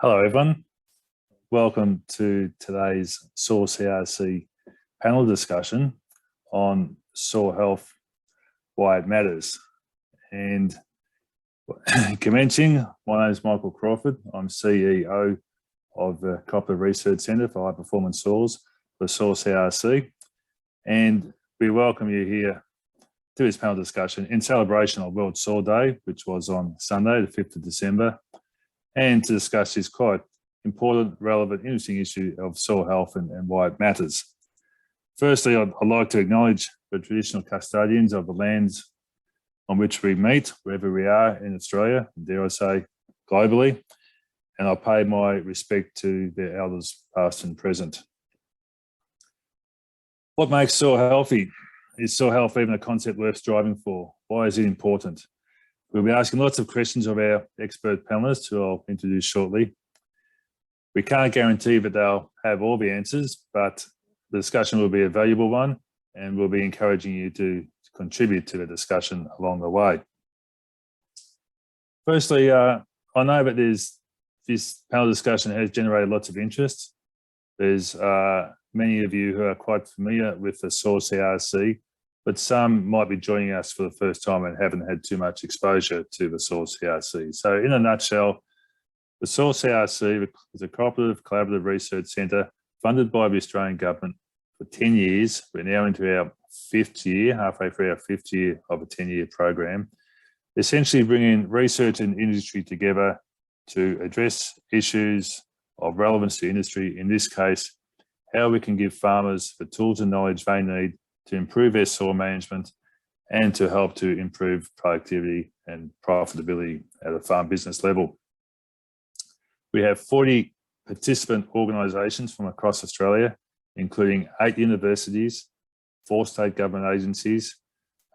Hello everyone, welcome to today's Soil CRC panel discussion on soil health, why it matters. And commencing, my name is Michael Crawford. I'm CEO of the Cooperative Research Centre for High Performance Soils for Soil CRC. And we welcome you here to this panel discussion in celebration of World Soil Day, which was on Sunday, the 5th of December. And to discuss this quite important, relevant, interesting issue of soil health and why it matters. Firstly, I'd like to acknowledge the traditional custodians of the lands on which we meet, wherever we are in Australia, and dare I say, globally, and I pay my respect to their elders past and present. What makes soil healthy? Is soil health even a concept worth striving for? Why is it important? We'll be asking lots of questions of our expert panellists, who I'll introduce shortly. We can't guarantee that they'll have all the answers, but the discussion will be a valuable one, and we'll be encouraging you to contribute to the discussion along the way. Firstly, I know that this panel discussion has generated lots of interest. There's many of you who are quite familiar with the Soil CRC, but some might be joining us for the first time and haven't had too much exposure to the Soil CRC. So in a nutshell, the Soil CRC is a cooperative collaborative research centre funded by the Australian government for 10 years. We're now into our 5th year, halfway through our 5th year of a 10-year program, essentially bringing research and industry together to address issues of relevance to industry, in this case, how we can give farmers the tools and knowledge they need to improve their soil management and to help to improve productivity and profitability at a farm business level. We have 40 participant organisations from across Australia, including 8 universities, 4 state government agencies,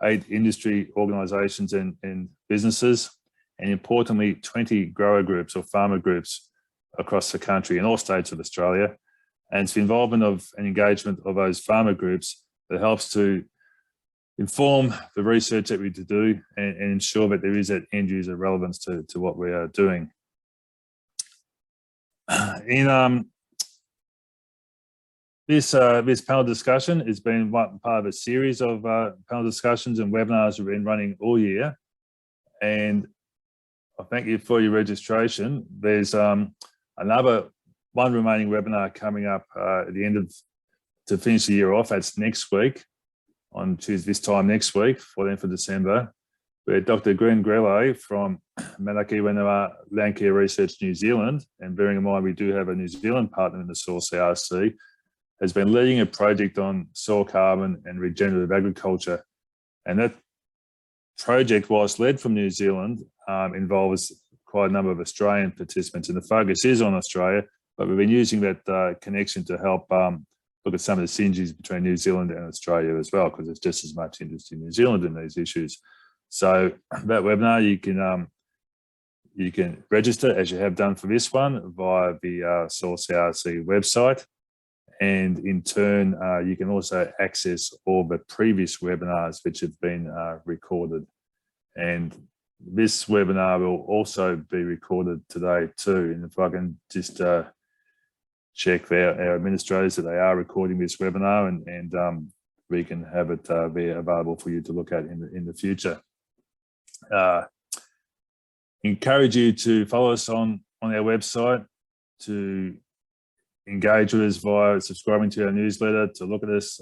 8 industry organisations and businesses, and importantly, 20 grower groups or farmer groups across the country in all states of Australia. And it's the involvement of and engagement of those farmer groups that helps to inform the research that we do and ensure that there is that end user relevance to what we are doing. In this panel discussion has been part of a series of panel discussions and webinars we've been running all year. And I thank you for your registration. There's another one remaining webinar coming up at the end of, to finish the year off. That's next week, on Tuesday this time next week, 14th of December, where Dr. Gwen Grellet from Manaki Wenua Landcare Research New Zealand, and bearing in mind we do have a New Zealand partner in the Soil CRC, has been leading a project on soil carbon and regenerative agriculture. And that project, whilst led from New Zealand, involves quite a number of Australian participants, and the focus is on Australia, but we've been using that connection to help look at some of the synergies between New Zealand and Australia as well, because there's just as much interest in New Zealand in these issues. So that webinar, you can register, as you have done for this one, via the Soil CRC website. And in turn, you can also access all the previous webinars which have been recorded. And this webinar will also be recorded today too. And if I can just check our administrators that they are recording this webinar, and we can have it be available for you to look at in the future. Encourage you to follow us on our website, to engage with us via subscribing to our newsletter, to look at us,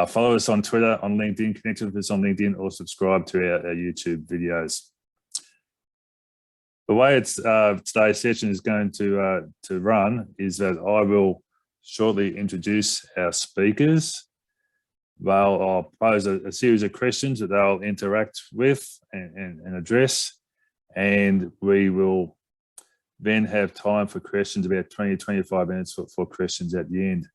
follow us on Twitter, on LinkedIn, connect with us on LinkedIn, or subscribe to our YouTube videos. The way today's session is going to run is that I will shortly introduce our speakers. I'll pose a series of questions that they'll interact with and address, and we will then have time for questions, about 20 to 25 minutes for questions at the end.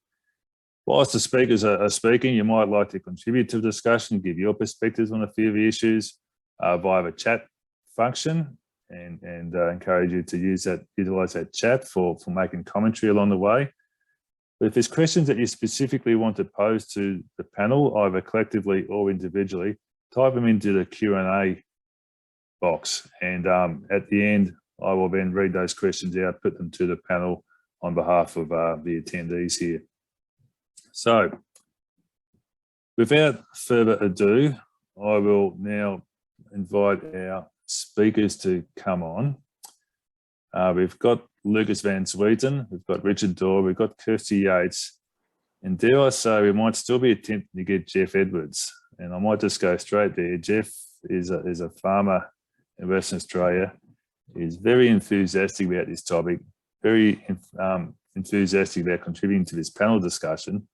Whilst the speakers are speaking, you might like to contribute to the discussion, give your perspectives on a few of the issues via the chat function, and encourage you to utilize that chat for making commentary along the way. But if there's questions that you specifically want to pose to the panel, either collectively or individually, type them into the Q&A box. And at the end, I will then read those questions out, put them to the panel on behalf of the attendees here. So, without further ado, I will now invite our speakers to come on. We've got Lukas Van Zwieten, we've got Richard Doyle, we've got Kirsty Yeates, and dare I say we might still be attempting to get Jeff Edwards. And I might just go straight there. Jeff is a farmer in Western Australia. He's very enthusiastic about this topic, very enthusiastic about contributing to this panel discussion.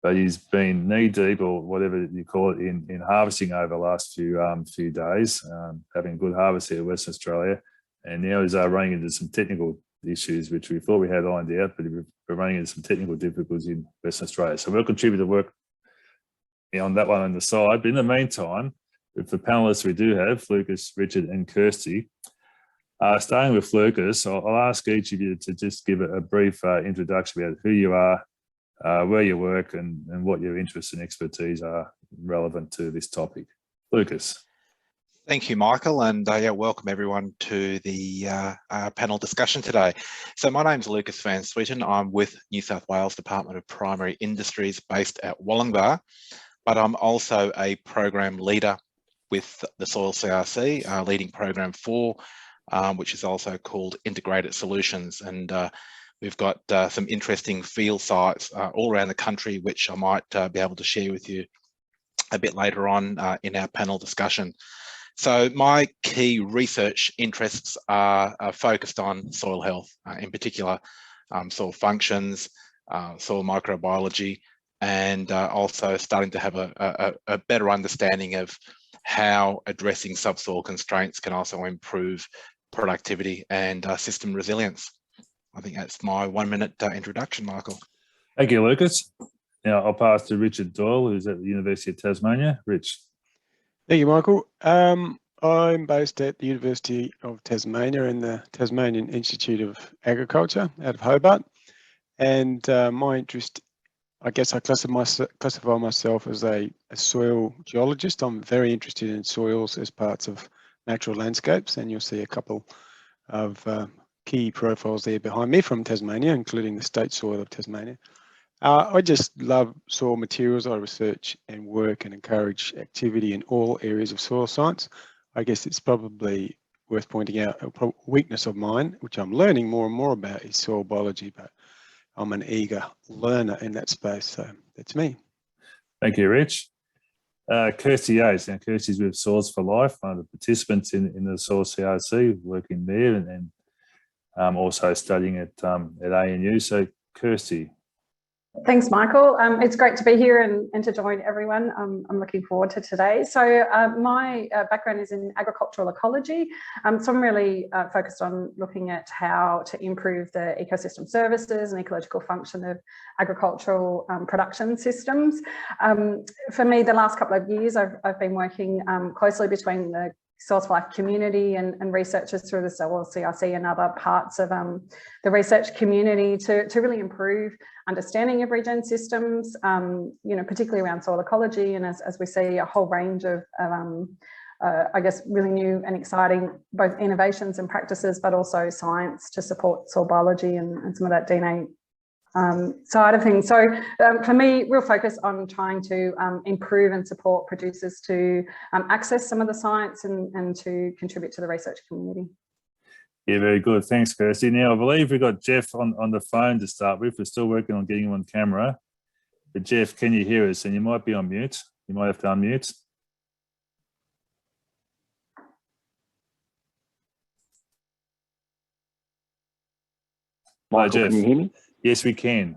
But he's been knee-deep, or whatever you call it, in harvesting over the last few days, having a good harvest here in Western Australia. And now he's running into some technical issues, which we thought we had ironed out, but we're running into some technical difficulties in Western Australia. So we'll contribute to work on that one on the side. But in the meantime, with the panelists we do have, Lukas, Richard and Kirsty, starting with Lukas, I'll ask each of you to just give a brief introduction about who you are, where you work, and what your interests and expertise are relevant to this topic. Lukas. Thank you, Michael, and welcome everyone to the panel discussion today. So my name's Lukas Van Zwieten. I'm with New South Wales Department of Primary Industries based at Wollongbar, but I'm also a program leader with the Soil CRC, leading program 4, which is also called Integrated Solutions. And we've got some interesting field sites all around the country, which I might be able to share with you a bit later on in our panel discussion. So my key research interests are focused on soil health, in particular soil functions, soil microbiology, and also starting to have a better understanding of how addressing subsoil constraints can also improve productivity and system resilience. I think that's my 1-minute introduction, Michael. Thank you, Lukas. Now I'll pass to Richard Doyle, who's at the University of Tasmania. Rich. Thank you, Michael. I'm based at the University of Tasmania in the Tasmanian Institute of Agriculture out of Hobart. And my interest, I guess I classify myself as a soil geologist. I'm very interested in soils as parts of natural landscapes, and you'll see a couple of key profiles there behind me from Tasmania, including the state soil of Tasmania. I just love soil materials. I research and work and encourage activity in all areas of soil science. I guess it's probably worth pointing out a weakness of mine, which I'm learning more and more about, is soil biology, but I'm an eager learner in that space. So that's me. Thank you, Rich. Kirsty Yeates. Now, Kirsty's with Soils for Life, one of the participants in the Soil CRC, working there and also studying at ANU. So, Kirsty. Thanks, Michael. It's great to be here and to join everyone. I'm looking forward to today. So my background is in agricultural ecology. So I'm really focused on looking at how to improve the ecosystem services and ecological function of agricultural production systems. For me, the last couple of years, I've been working closely between the Soils for Life community and researchers through the Soil CRC and other parts of the research community to really improve understanding of regen systems, particularly around soil ecology, and as we see a whole range of I guess really new and exciting both innovations and practices, but also science to support soil biology and some of that DNA side of things. So for me, real focus on trying to improve and support producers to access some of the science and to contribute to the research community. Yeah, very good. Thanks, Kirsty. Now, I believe we've got Jeff on the phone to start with. We're still working on getting him on camera. But Jeff, can you hear us? And you might be on mute. You might have to unmute. Michael, Jeff. Can you hear me? Yes, we can.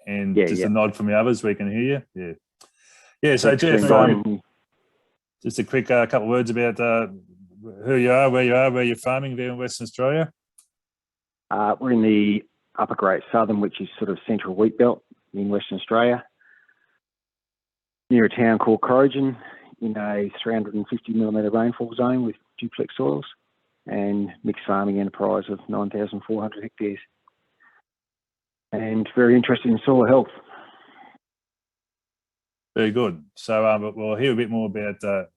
And yeah, just yeah. a nod from the others, we can hear you. Yeah, so Jeff, just a quick couple of words about who you are, where you're farming there in Western Australia. We're in the Upper Great Southern, which is sort of central wheat belt in Western Australia, near a town called Erosion, in a 350mm rainfall zone with duplex soils and mixed farming enterprise of 9,400 hectares. And very interested in soil health. Very good. So we'll hear a bit more about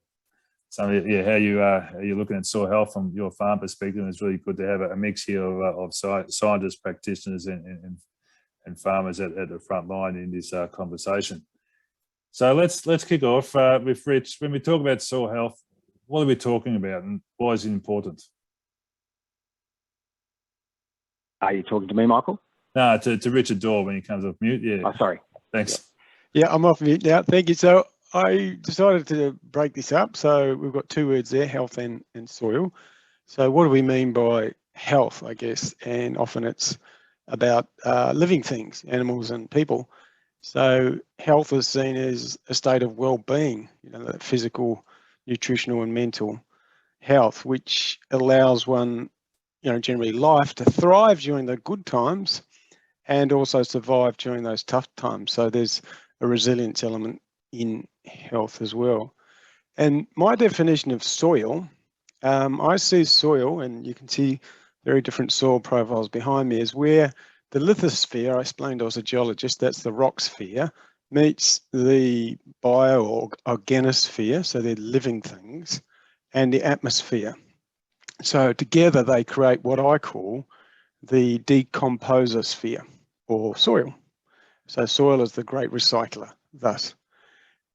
So yeah, how you're looking at soil health from your farm perspective. And it's really good to have a mix here of scientists, practitioners, and farmers at the front line in this conversation. So let's kick off with Rich. When we talk about soil health, what are we talking about, and why is it important? Are you talking to me, Michael? No, to Richard Doyle when he comes off mute. Yeah. Oh, sorry. Thanks. Yeah, I'm off mute now. Thank you. So I decided to break this up. So we've got two words there, health and soil. So what do we mean by health, I guess? And often it's about living things, animals and people. So health is seen as a state of well-being, that physical, nutritional and mental health, which allows one, generally life to thrive during the good times and also survive during those tough times. So there's a resilience element in health as well. And my definition of soil, I see soil, and you can see very different soil profiles behind me, is where the lithosphere, I explained I was a geologist, that's the rock sphere, meets the bio or organosphere, so they're living things, and the atmosphere. So together they create what I call the decomposer sphere, or soil. So soil is the great recycler, thus.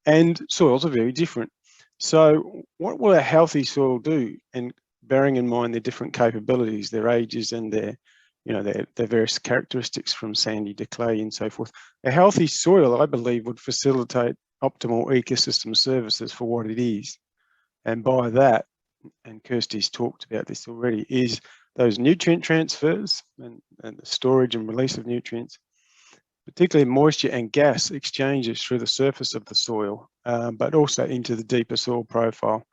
And soils are very different. So what will a healthy soil do? And bearing in mind their different capabilities, their ages and their various characteristics from sandy to clay and so forth. A healthy soil, I believe, would facilitate optimal ecosystem services for what it is. And by that, and Kirsty's talked about this already, is those nutrient transfers and the storage and release of nutrients, particularly moisture and gas exchanges through the surface of the soil, but also into the deeper soil profile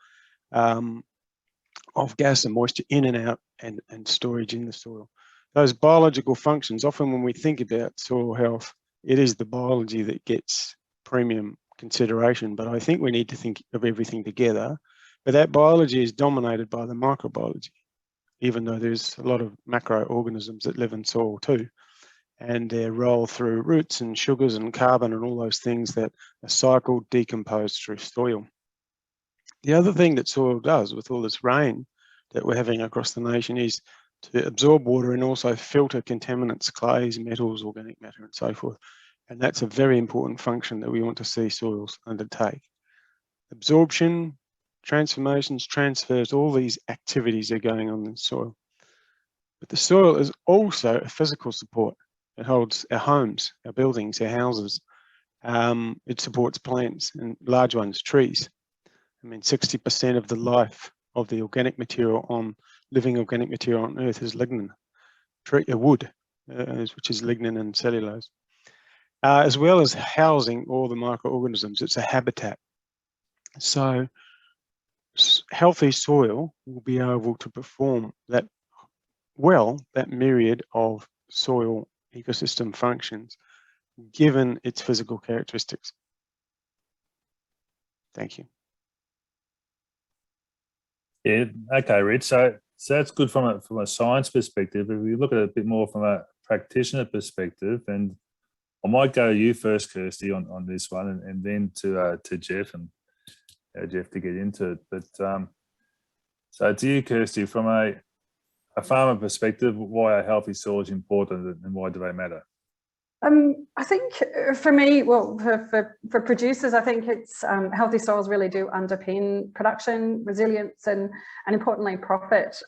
of gas and moisture in and out and storage in the soil. Those biological functions, often when we think about soil health, it is the biology that gets premium consideration, but I think we need to think of everything together. But that biology is dominated by the microbiology, even though there's a lot of macroorganisms that live in soil too, and their role through roots and sugars and carbon and all those things that are cycled, decomposed through soil. The other thing that soil does with all this rain that we're having across the nation is to absorb water and also filter contaminants, clays, metals, organic matter and so forth. And that's a very important function that we want to see soils undertake. Absorption, transformations, transfers, all these activities are going on in soil. But the soil is also a physical support. It holds our homes, our buildings, our houses. It supports plants and large ones, trees. I mean, 60% of the life of the organic material living organic material on Earth is lignin, wood, which is lignin and cellulose, as well as housing all the microorganisms. It's a habitat. So healthy soil will be able to perform that myriad of soil ecosystem functions, given its physical characteristics. Thank you. Yeah, okay, Rich. So that's good from a science perspective. If we look at it a bit more from a practitioner perspective, and I might go to you first, Kirsty, on this one, and then to Jeff and Jeff to get into it. But so to you, Kirsty, from a farmer perspective, why are healthy soils important and why do they matter? I think for me, well, for producers, I think it's healthy soils really do underpin production, resilience, and importantly, profit.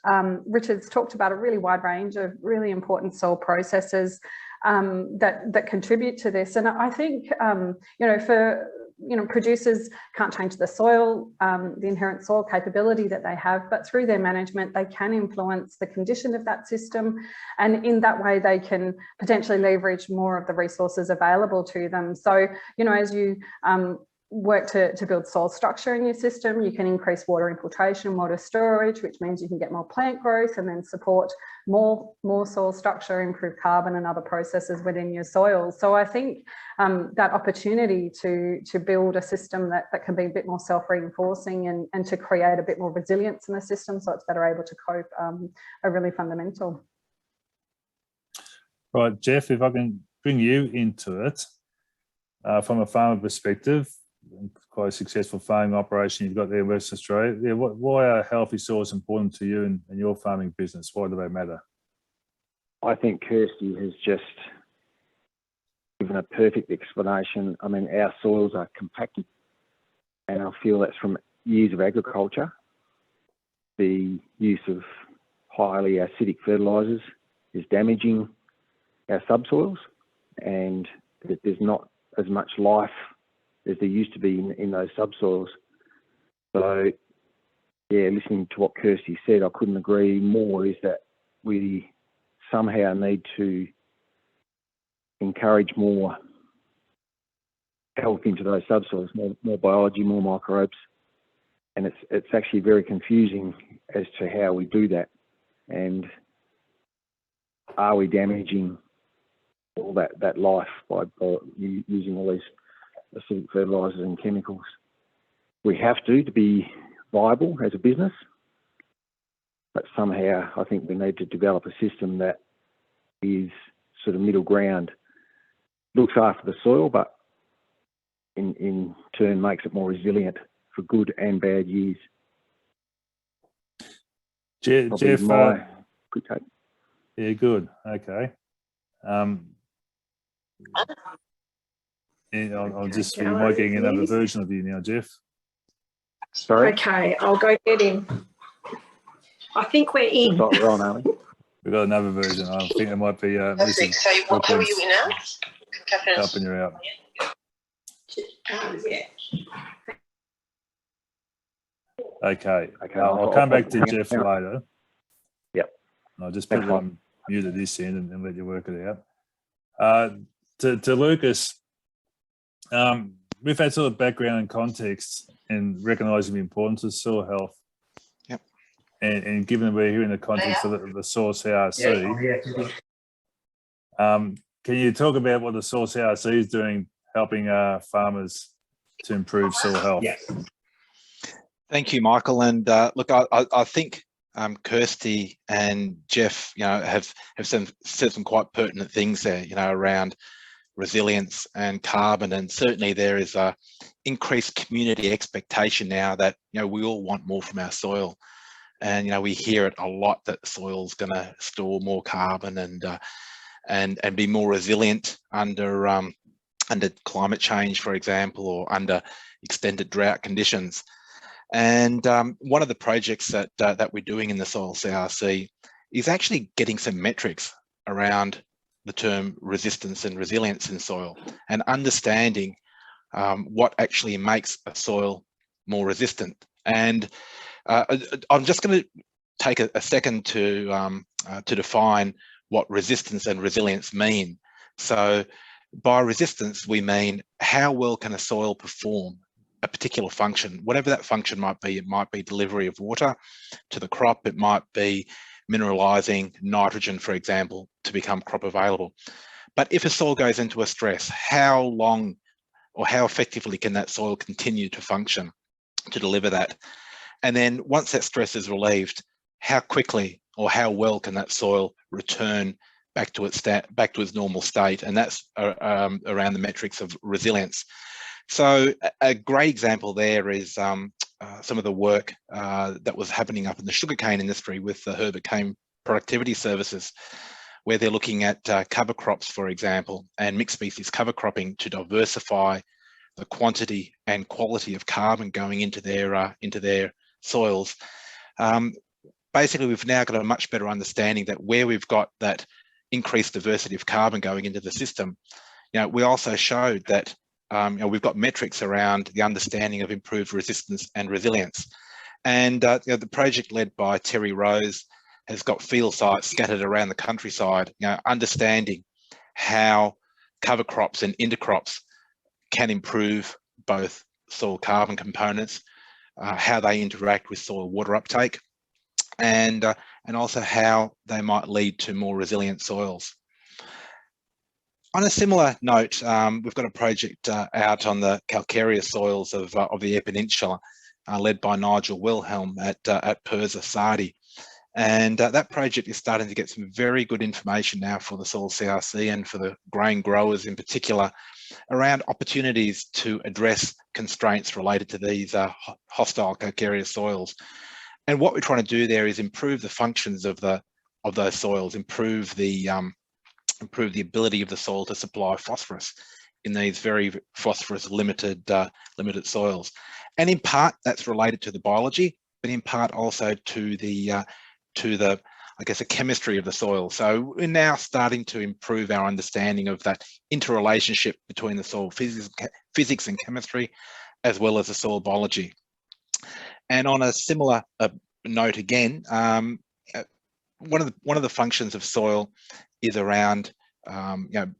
Richard's talked about a really wide range of really important soil processes that contribute to this. And I think, producers can't change the soil, the inherent soil capability that they have, but through their management, they can influence the condition of that system. And in that way, they can potentially leverage more of the resources available to them. So, as you work to build soil structure in your system, you can increase water infiltration, water storage, which means you can get more plant growth and then support more soil structure, improve carbon and other processes within your soil. So I think that opportunity to build a system that can be a bit more self-reinforcing and to create a bit more resilience in the system so it's better able to cope are really fundamental. Right, Jeff, if I can bring you into it from a farmer perspective, quite a successful farming operation you've got there in Western Australia. Yeah, why are healthy soils important to you and your farming business? Why do they matter? I think Kirsty has just given a perfect explanation. I mean, our soils are compacted, and I feel that's from years of agriculture. The use of highly acidic fertilisers is damaging our subsoils, and there's not as much life as there used to be in those subsoils. So, yeah, listening to what Kirsty said, I couldn't agree more, is that we somehow need to encourage more health into those subsoils, more biology, more microbes. And it's actually very confusing as to how we do that. And are we damaging all that life by using all these acidic fertilisers and chemicals? We have to be viable as a business, but somehow I think we need to develop a system that is sort of middle ground, looks after the soil, but in turn makes it more resilient for good and bad years. Jeff, quick take. Yeah, good. Okay. Yeah, I'll just be getting another version of you now, Jeff. Sorry? Okay, I'll go get him. I think we're in. We're on, aren't we? We've got another version. I think it might be Perfect. So what are you in now? Up and you're out. Yeah. Okay. I'll come back to Jeff later. Yep. I'll just put it on mute at this end and let you work it out. To Lucas, with that sort of background and context and recognising the importance of soil health, yep, and given that we're here in the context of the soil CRC, can you talk about what the soil CRC is doing, helping farmers to improve soil health? Yeah. Thank you, Michael. And look, I think Kirsty and Jeff, have said some quite pertinent things there, around resilience and carbon, and certainly there is a increased community expectation now that we all want more from our soil, and we hear it a lot that soil's going to store more carbon and be more resilient under climate change, for example, or under extended drought conditions. And one of the projects that we're doing in the soil CRC is actually getting some metrics around the term resistance and resilience in soil, and understanding what actually makes a soil more resistant. And I'm just going to take a second to define what resistance and resilience mean. So by resistance, we mean how well can a soil perform a particular function, whatever that function might be. It might be delivery of water to the crop. It might be mineralizing nitrogen, for example, to become crop available. But if a soil goes into a stress, how long or how effectively can that soil continue to function to deliver that? And then once that stress is relieved, how quickly or how well can that soil return back to its normal state? And that's around the metrics of resilience. So a great example there is some of the work that was happening up in the sugarcane industry with the Herbert Cane Productivity Services, where they're looking at cover crops, for example, and mixed species cover cropping to diversify the quantity and quality of carbon going into their soils. Basically, we've now got a much better understanding that where we've got that increased diversity of carbon going into the system, we also showed that we've got metrics around the understanding of improved resistance and resilience. And the project led by Terry Rose has got field sites scattered around the countryside, understanding how cover crops and intercrops can improve both soil carbon components, how they interact with soil water uptake, and also how they might lead to more resilient soils. On a similar note, we've got a project out on the calcareous soils of the Eyre Peninsula, led by Nigel Wilhelm at Perza Sardi. And that project is starting to get some very good information now for the soil CRC and for the grain growers in particular, around opportunities to address constraints related to these hostile calcareous soils. And what we're trying to do there is improve the functions of those soils, improve the ability of the soil to supply phosphorus in these very phosphorus limited soils. And in part that's related to the biology, but in part also to the I guess the chemistry of the soil. So we're now starting to improve our understanding of that interrelationship between the soil physics and chemistry, as well as the soil biology. And on a similar note again, one of the functions of soil is around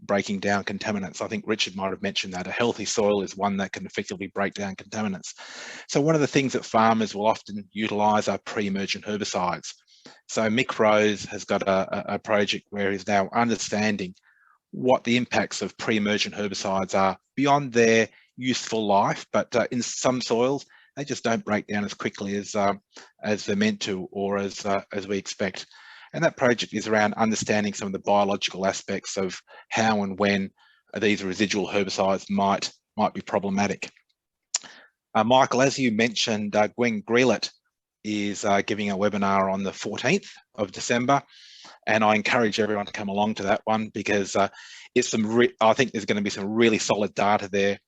breaking down contaminants. I think Richard might have mentioned that a healthy soil is one that can effectively break down contaminants. So one of the things that farmers will often utilise are pre-emergent herbicides. So Microbes has got a project where he's now understanding what the impacts of pre-emergent herbicides are beyond their useful life, but in some soils they just don't break down as quickly as they're meant to, or as we expect. And that project is around understanding some of the biological aspects of how and when these residual herbicides might be problematic. Michael, as you mentioned, Gwen Greelett is giving a webinar on the 14th of December, and I encourage everyone to come along to that one, because it's I think there's going to be some really solid data there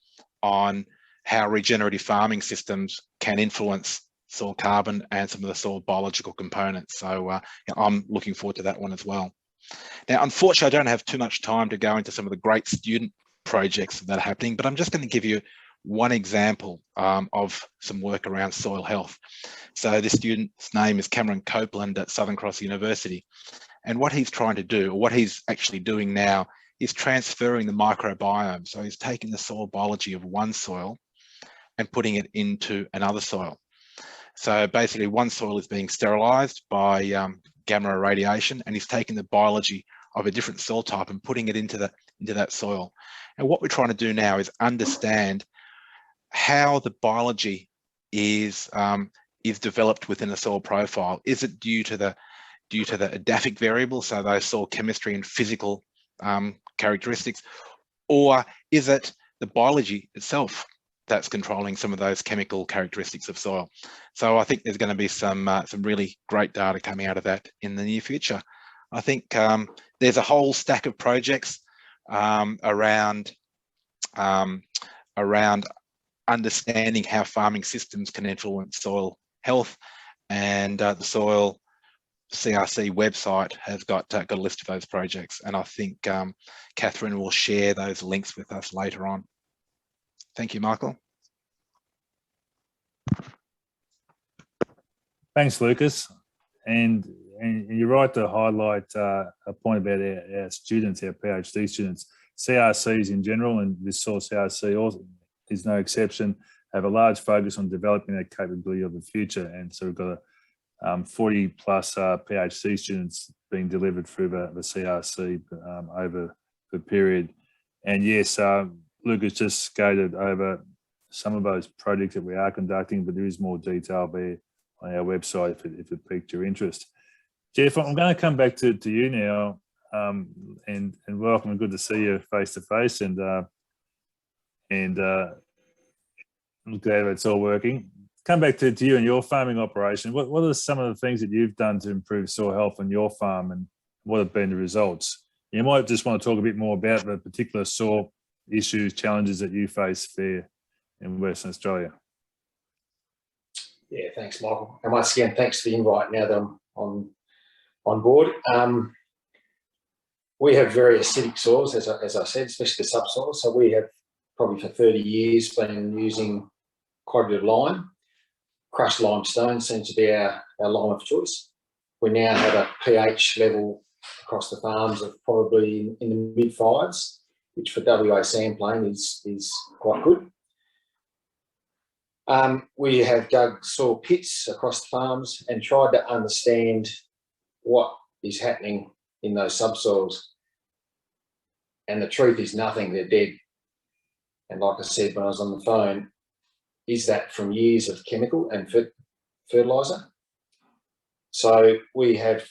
on how regenerative farming systems can influence soil carbon and some of the soil biological components. So I'm looking forward to that one as well. Now, unfortunately, I don't have too much time to go into some of the great student projects that are happening, but I'm just going to give you one example of some work around soil health. So this student's name is Cameron Copeland at Southern Cross University. And what he's trying to do, or what he's actually doing now, is transferring the microbiome. So he's taking the soil biology of one soil and putting it into another soil. So basically one soil is being sterilized by gamma irradiation, and he's taking the biology of a different soil type and putting it into that soil. And what we're trying to do now is understand how the biology is developed within a soil profile. Is it due to the edaphic variables, so those soil chemistry and physical characteristics, or is it the biology itself that's controlling some of those chemical characteristics of soil? So I think there's going to be some really great data coming out of that in the near future. I think there's a whole stack of projects around understanding how farming systems can influence soil health, and the soil CRC website has got a list of those projects, and I think Catherine will share those links with us later on. Thank you, Michael. Thanks, Lucas. And you're right to highlight a point about our students, our PhD students. CRCs in general, and this soil CRC also is no exception, have a large focus on developing that capability of the future. And so we've got 40 plus PhD students being delivered through the CRC over the period. And yes, Lucas just skated over some of those projects that we are conducting, but there is more detail there on our website if it piqued your interest. Jeff, I'm going to come back to you now, and welcome, and good to see you face to face, and I'm glad it's all working. Come back to you and your farming operation. What are some of the things that you've done to improve soil health on your farm, and what have been the results? You might just want to talk a bit more about the particular soil issues, challenges that you face there in Western Australia. Yeah, thanks, Michael. And once again, thanks for the invite now that I'm on board. We have very acidic soils, as I said, especially the subsoil. So we have probably for 30 years been using quite a bit of lime. Crushed limestone seems to be our lime of choice. We now have a pH level across the farms of probably in the mid-5s, which for WA sampling is quite good. We have dug soil pits across the farms and tried to understand what is happening in those subsoils. And the truth is nothing, they're dead. And like I said when I was on the phone, is that from years of chemical and fertiliser? So we have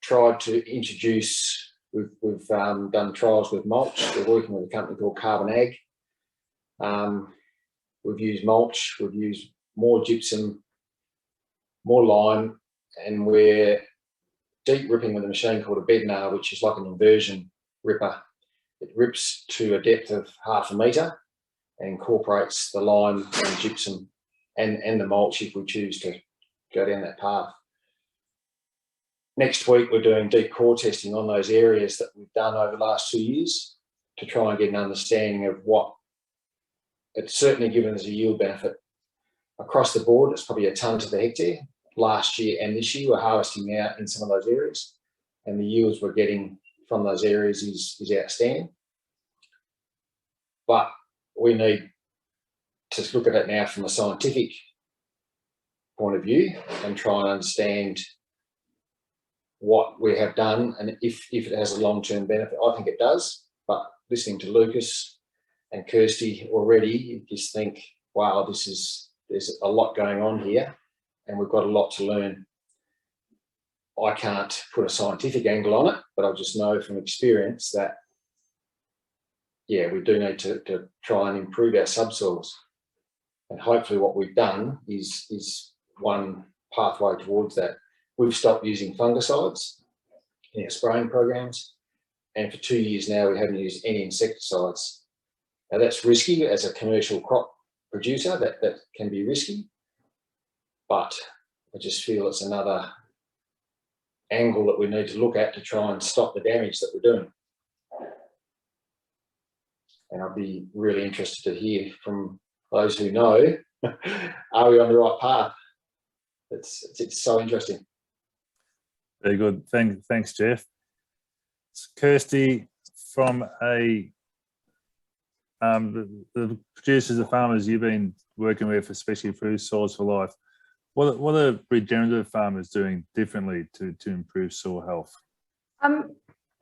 tried to introduce We've done trials with mulch. We're working with a company called Carbon Ag. We've used mulch, we've used more gypsum, more lime, and we're deep ripping with a machine called a bed nail, which is like an inversion ripper. It rips to a depth of 0.5 metre and incorporates the lime and gypsum and the mulch if we choose to go down that path. Next week, we're doing deep core testing on those areas that we've done over the last 2 years to try and get an understanding of what it's certainly given us a yield benefit. Across the board, it's probably a tonne to the hectare. Last year and this year, we're harvesting out in some of those areas, and the yields we're getting from those areas is outstanding. But we need to look at it now from a scientific point of view and try and understand what we have done and if it has a long-term benefit. I think it does, but listening to Lukas and Kirsty already, you just think, wow, there's a lot going on here and we've got a lot to learn. I can't put a scientific angle on it, but I just know from experience that, yeah, we do need to try and improve our subsoils. And hopefully what we've done is one pathway towards that. We've stopped using fungicides in our spraying programs, and for 2 years now we haven't used any insecticides. Now that's risky as a commercial crop producer, that can be risky, but I just feel it's another angle that we need to look at to try and stop the damage that we're doing. And I'd be really interested to hear from those who know, are we on the right path? It's so interesting. Very good. Thanks, Jeff. Kirsty, from the producers, the farmers you've been working with, especially through Soils for Life, what are regenerative farmers doing differently to improve soil health?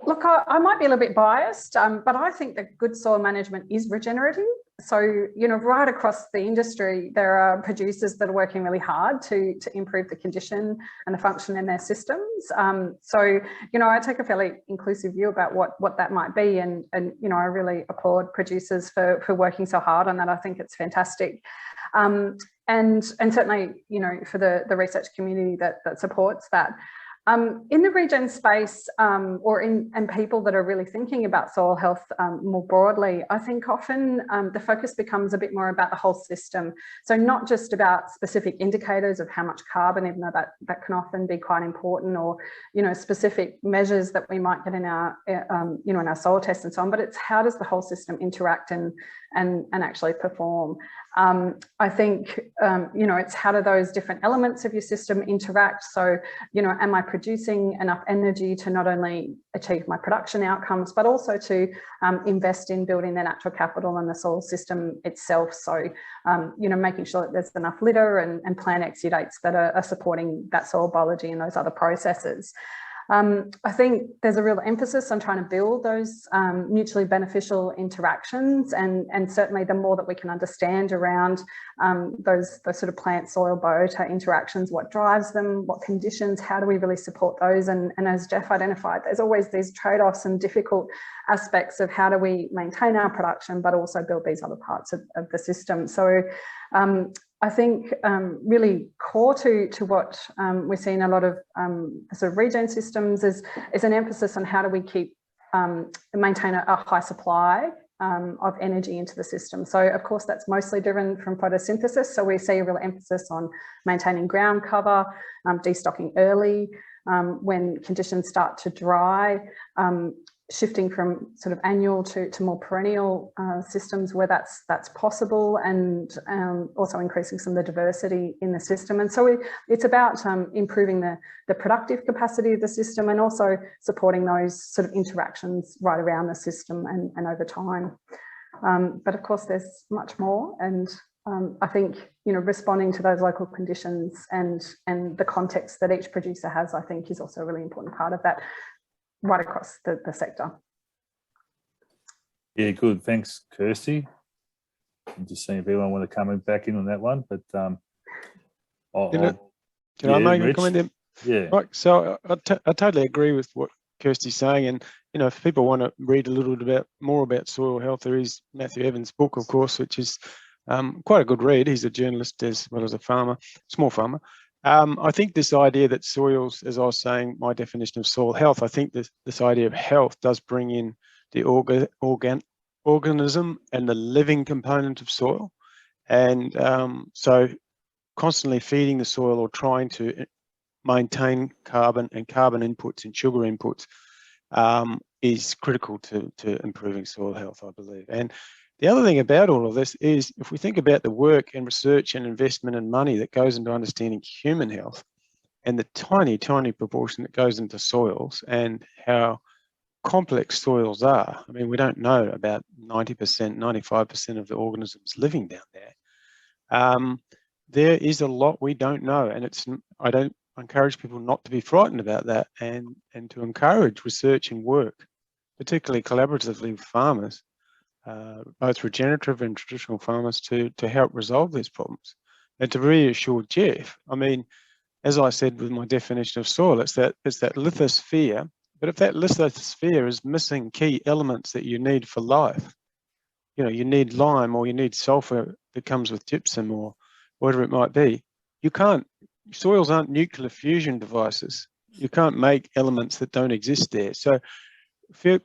Look, I might be a little bit biased, but I think that good soil management is regenerative. So, right across the industry, there are producers that are working really hard to improve the condition and the function in their systems. So, I take a fairly inclusive view about what that might be. And I really applaud producers for working so hard on that. I think it's fantastic. And certainly, for the research community that supports that. In the regen space, and people that are really thinking about soil health more broadly, I think often the focus becomes a bit more about the whole system. So not just about specific indicators of how much carbon, even though that can often be quite important, or specific measures that we might get in our in our soil tests and so on. But it's how does the whole system interact and actually perform. I think it's how do those different elements of your system interact. So am I producing enough energy to not only achieve my production outcomes, but also to invest in building the natural capital and the soil system itself. So, making sure that there's enough litter and plant exudates that are supporting that soil biology and those other processes. I think there's a real emphasis on trying to build those mutually beneficial interactions, and certainly the more that we can understand around those sort of plant-soil biota interactions, what drives them, what conditions, how do we really support those, and as Jeff identified, there's always these trade-offs and difficult aspects of how do we maintain our production but also build these other parts of the system. So I think really core to what we're seeing a lot of sort of regen systems is an emphasis on how do we maintain a high supply of energy into the system. So of course that's mostly driven from photosynthesis. So we see a real emphasis on maintaining ground cover, destocking early when conditions start to dry, shifting from sort of annual to more perennial systems where that's possible, and also increasing some of the diversity in the system. And so it's about improving the productive capacity of the system and also supporting those sort of interactions right around the system and over time. But of course there's much more, and I think responding to those local conditions and the context that each producer has, I think is also a really important part of that, right across the sector. Yeah, good. Thanks, Kirsty. I'm just seeing if anyone want to come back in on that one, but can I make a comment there? Yeah. Right, so I totally agree with what Kirsty's saying. And you know, if people want to read a little bit more about soil health, there is Matthew Evans' book, of course, which is quite a good read. He's a journalist as well as a farmer, small farmer. I think this idea that soils, as I was saying, my definition of soil health, I think this idea of health does bring in the organism and the living component of soil. And so constantly feeding the soil or trying to maintain carbon and carbon inputs and sugar inputs is critical to improving soil health, I believe. And the other thing about all of this is, if we think about the work and research and investment and money that goes into understanding human health and the tiny, tiny proportion that goes into soils and how complex soils are. I mean, we don't know about 90%, 95% of the organisms living down there. There is a lot we don't know, and I don't encourage people not to be frightened about that, and to encourage research and work, particularly collaboratively with farmers, both regenerative and traditional farmers, to help resolve these problems. And to reassure Jeff, I mean, as I said with my definition of soil, it's that lithosphere. But if that lithosphere is missing key elements that you need for life, you know, you need lime or you need sulfur that comes with gypsum or whatever it might be, you can't, soils aren't nuclear fusion devices. You can't make elements that don't exist there. So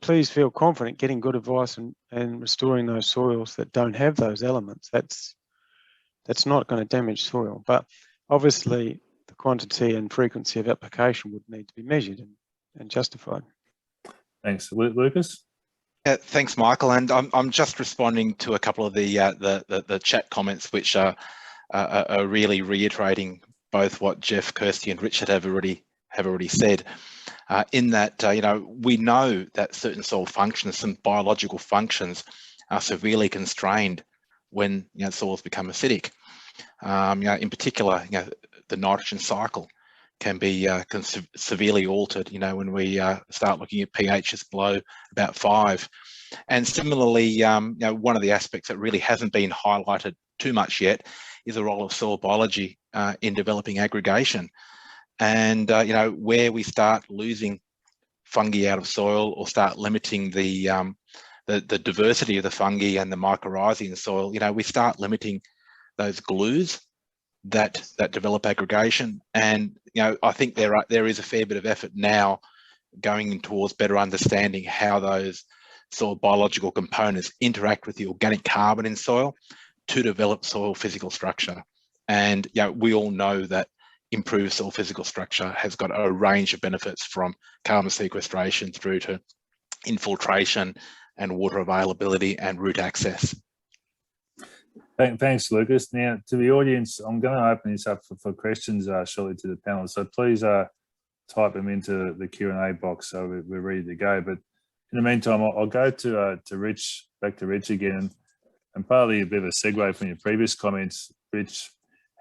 please feel confident getting good advice and restoring those soils that don't have those elements. That's not going to damage soil. But obviously the quantity and frequency of application would need to be measured and justified. Thanks, Lucas. Yeah, thanks, Michael. And I'm just responding to a couple of the chat comments, which are really reiterating both what Jeff, Kirsty, and Richard have already said. In that, you know, we know that certain soil functions, some biological functions, are severely constrained when, you know, soils become acidic. You know, in particular, you know, the nitrogen cycle can be severely altered, you know, when we start looking at pHs below about 5. And similarly, you know, one of the aspects that really hasn't been highlighted too much yet is the role of soil biology in developing aggregation. And, you know, where we start losing fungi out of soil or start limiting the diversity of the fungi and the mycorrhizae in soil, you know, we start limiting those glues that develop aggregation. And, you know, I think there is a fair bit of effort now going towards better understanding how those soil biological components interact with the organic carbon in soil to develop soil physical structure. And, you know, we all know that improved soil physical structure has got a range of benefits, from carbon sequestration through to infiltration and water availability and root access. Thanks, Lucas. Now, to the audience, I'm going to open this up for questions shortly to the panel. So please type them into the Q&A box so we're ready to go. But in the meantime, I'll go to Rich, back to Rich again, and partly a bit of a segue from your previous comments. Rich,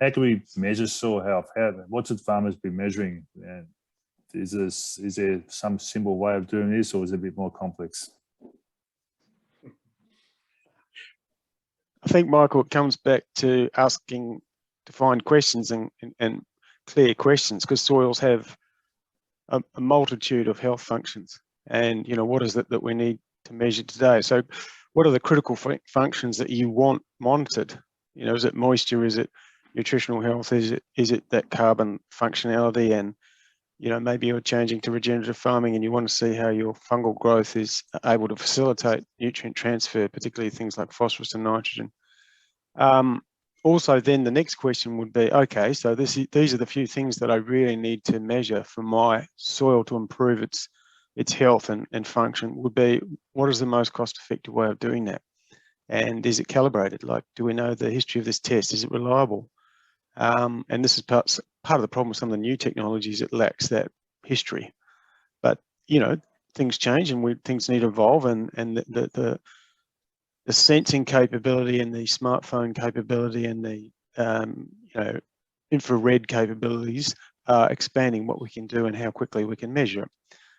how can we measure soil health? What should farmers be measuring? And is there some simple way of doing this, or is it a bit more complex? I think, Michael, it comes back to asking defined questions and clear questions, because soils have a multitude of health functions. And, you know, what is it that we need to measure today? So what are the critical functions that you want monitored? You know, is it moisture? Is it nutritional health? Is it that carbon functionality? And, you know, maybe you're changing to regenerative farming and you want to see how your fungal growth is able to facilitate nutrient transfer, particularly things like phosphorus and nitrogen. Also, then the next question would be, okay, so these are the few things that I really need to measure for my soil to improve its health and function. Would be, what is the most cost-effective way of doing that? And is it calibrated? Like, do we know the history of this test? Is it reliable? And this is part of the problem with some of the new technologies. It lacks that history. But, you know, things change and things need to evolve, and the sensing capability and the smartphone capability and the you know, infrared capabilities are expanding what we can do and how quickly we can measure it.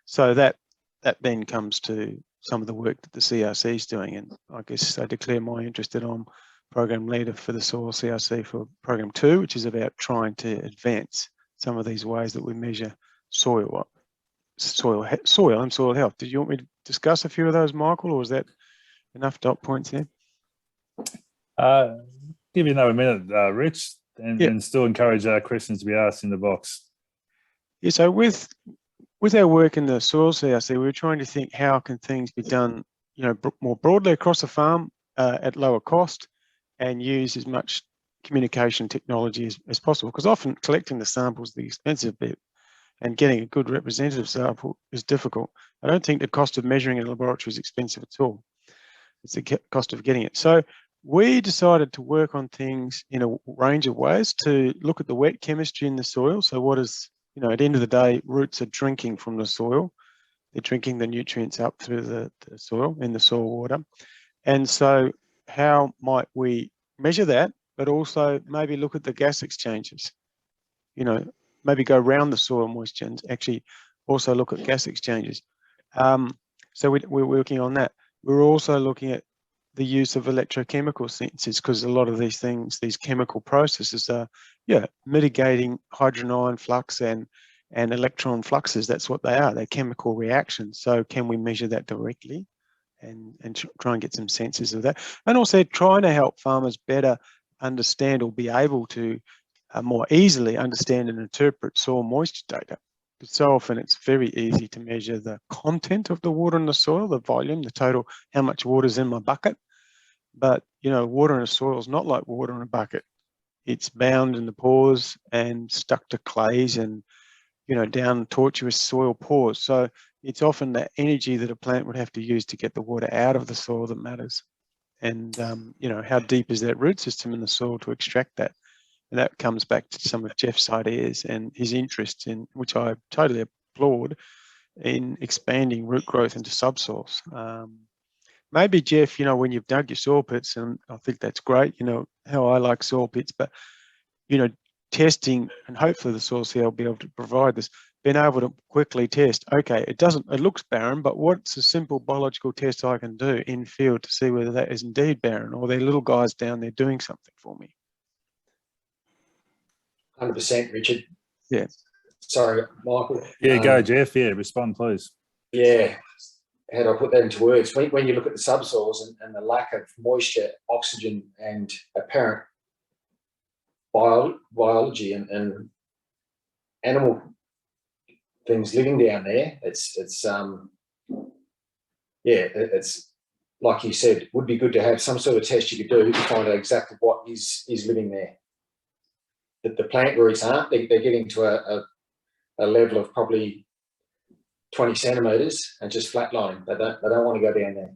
So that then comes to some of the work that the CRC is doing, and I guess I declare my interest that I'm program leader for the Soil CRC for Program 2, which is about trying to advance some of these ways that we measure soil soil and soil health. Did you want me to discuss a few of those, Michael, or was that enough dot points there? Give you another minute, Rich, and still encourage questions to be asked in the box. Yeah, so with our work in the soil CRC, we were trying to think how can things be done, more broadly across the farm at lower cost, and use as much communication technology as possible, because often collecting the samples is the expensive bit, and getting a good representative sample is difficult. I don't think the cost of measuring in a laboratory is expensive at all. It's the cost of getting it. So we decided to work on things in a range of ways to look at the wet chemistry in the soil. So what is, at the end of the day, roots are drinking from the soil. They're drinking the nutrients up through the soil, in the soil water. And so how might we measure that, but also maybe look at the gas exchanges? Maybe go around the soil moisture and actually also look at gas exchanges. So we're working on that. We're also looking at the use of electrochemical sensors, because a lot of these things, these chemical processes are, mitigating hydrogen ion flux and electron fluxes. That's what they are. They're chemical reactions. So can we measure that directly and try and get some sensors of that? And also trying to help farmers better understand, or be able to more easily understand and interpret soil moisture data. So often it's very easy to measure the content of the water in the soil, the volume, the total, how much water is in my bucket. But, water in a soil is not like water in a bucket. It's bound in the pores and stuck to clays and, down tortuous soil pores. So it's often the energy that a plant would have to use to get the water out of the soil that matters. And, how deep is that root system in the soil to extract that? And that comes back to some of Jeff's ideas and his interest in, which I totally applaud, in expanding root growth into subsoils. Maybe, Jeff, when you've dug your soil pits, and I think that's great, how I like soil pits, but, testing, and hopefully the soil CL will be able to provide this, being able to quickly test, okay, it looks barren, but what's a simple biological test I can do in field to see whether that is indeed barren, or there are little guys down there doing something for me? 100%, Richard. Yeah. Sorry, Michael. Yeah, go, Jeff. Yeah, respond, please. Yeah. How do I put that into words? When you look at the subsoils and the lack of moisture, oxygen, and apparent biology and animal things living down there, it's like you said, it would be good to have some sort of test you could do to find out exactly what is living there. The plant roots aren't. They're getting to a level of probably 20 centimetres and just flatlining. They don't want to go down there.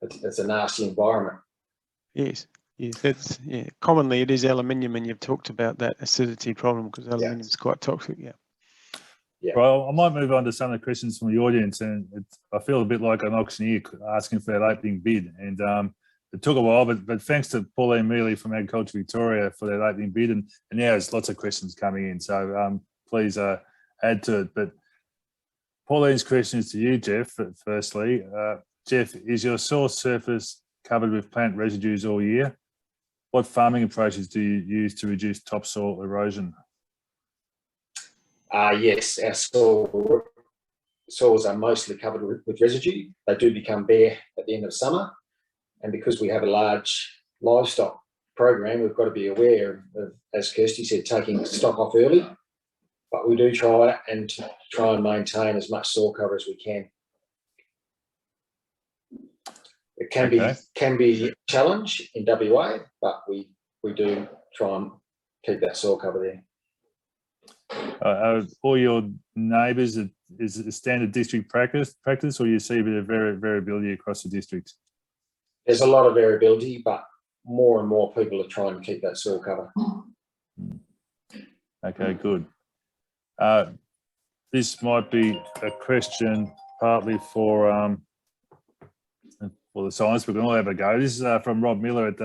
It's a nasty environment. Yes. That's commonly it is aluminium, and you've talked about that acidity problem because aluminium is quite toxic. Yeah. Well, I might move on to some of the questions from the audience, and I feel a bit like an auctioneer asking for that opening bid, and it took a while, but thanks to Pauline Mealy from Agriculture Victoria for that opening bid, and now there's lots of questions coming in, so please add to it. But Pauline's question is to you, Jeff, firstly. Jeff, is your soil surface covered with plant residues all year? What farming approaches do you use to reduce topsoil erosion? Yes, our soils are mostly covered with residue. They do become bare at the end of summer. And because we have a large livestock program, we've got to be aware of, as Kirsty said, taking stock off early. But we do try and maintain as much soil cover as we can. It can be a challenge in WA, but we do try and keep that soil cover there. All your neighbours, is it a standard district practice, or you see a bit of variability across the district? There's a lot of variability, but more and more people are trying to keep that soil cover. Okay, good. This might be a question partly for the science, but we can all have a go. This is from Rob Miller at